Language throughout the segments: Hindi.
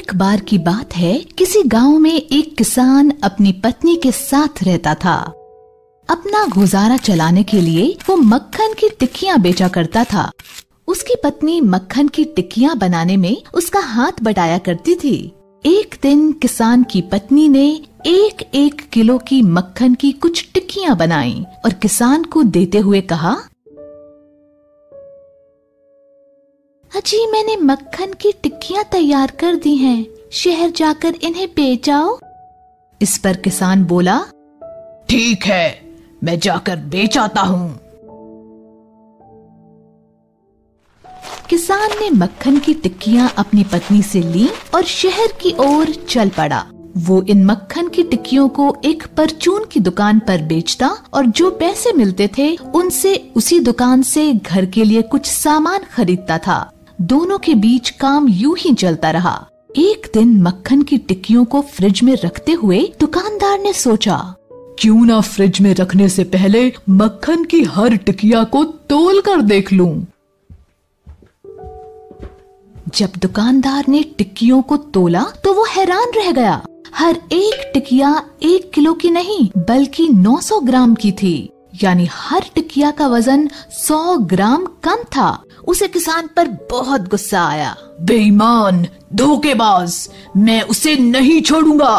एक बार की बात है, किसी गांव में एक किसान अपनी पत्नी के साथ रहता था। अपना गुजारा चलाने के लिए वो मक्खन की टिक्कियां बेचा करता था। उसकी पत्नी मक्खन की टिक्कियां बनाने में उसका हाथ बटाया करती थी। एक दिन किसान की पत्नी ने 1-1 किलो की मक्खन की कुछ टिक्कियां बनाई और किसान को देते हुए कहा, अजी मैंने मक्खन की टिक्कियां तैयार कर दी हैं, शहर जाकर इन्हें बेच आओ। इस पर किसान बोला, ठीक है, मैं जाकर बेच आता हूँ। किसान ने मक्खन की टिक्कियां अपनी पत्नी से ली और शहर की ओर चल पड़ा। वो इन मक्खन की टिक्कियों को एक परचून की दुकान पर बेचता और जो पैसे मिलते थे उनसे उसी दुकान से घर के लिए कुछ सामान खरीदता था। दोनों के बीच काम यूं ही चलता रहा। एक दिन मक्खन की टिक्कियों को फ्रिज में रखते हुए दुकानदार ने सोचा, क्यों ना फ्रिज में रखने से पहले मक्खन की हर टिकिया को तोल कर देख लूं। जब दुकानदार ने टिक्कियों को तोला तो वो हैरान रह गया। हर एक टिकिया 1 किलो की नहीं बल्कि 900 ग्राम की थी, यानी हर टिकिया का वजन 100 ग्राम कम था। उसे किसान पर बहुत गुस्सा आया। बेईमान, धोखेबाज, मैं उसे नहीं छोड़ूंगा।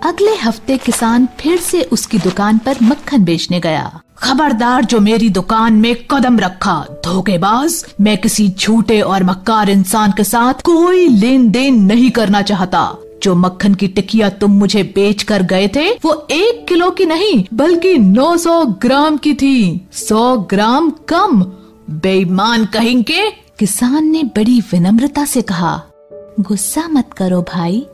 अगले हफ्ते किसान फिर से उसकी दुकान पर मक्खन बेचने गया। खबरदार जो मेरी दुकान में कदम रखा, धोखेबाज। मैं किसी झूठे और मक्कार इंसान के साथ कोई लेन देन नहीं करना चाहता। जो मक्खन की टिक्कियां तुम मुझे बेच कर गए थे वो 1 किलो की नहीं बल्कि 900 ग्राम की थी, 100 ग्राम कम। बेईमान कहेंगे। किसान ने बड़ी विनम्रता से कहा, गुस्सा मत करो भाई,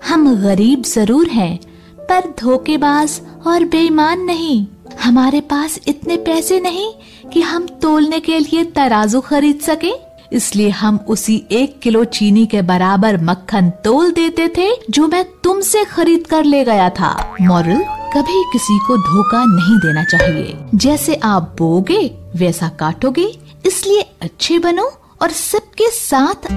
हम गरीब जरूर हैं पर धोखेबाज और बेईमान नहीं। हमारे पास इतने पैसे नहीं कि हम तोलने के लिए तराजू खरीद सके, इसलिए हम उसी 1 किलो चीनी के बराबर मक्खन तोल देते थे जो मैं तुमसे खरीद कर ले गया था। मॉरल, कभी किसी को धोखा नहीं देना चाहिए। जैसे आप बोगे वैसा काटोगे, इसलिए अच्छे बनो और सबके साथ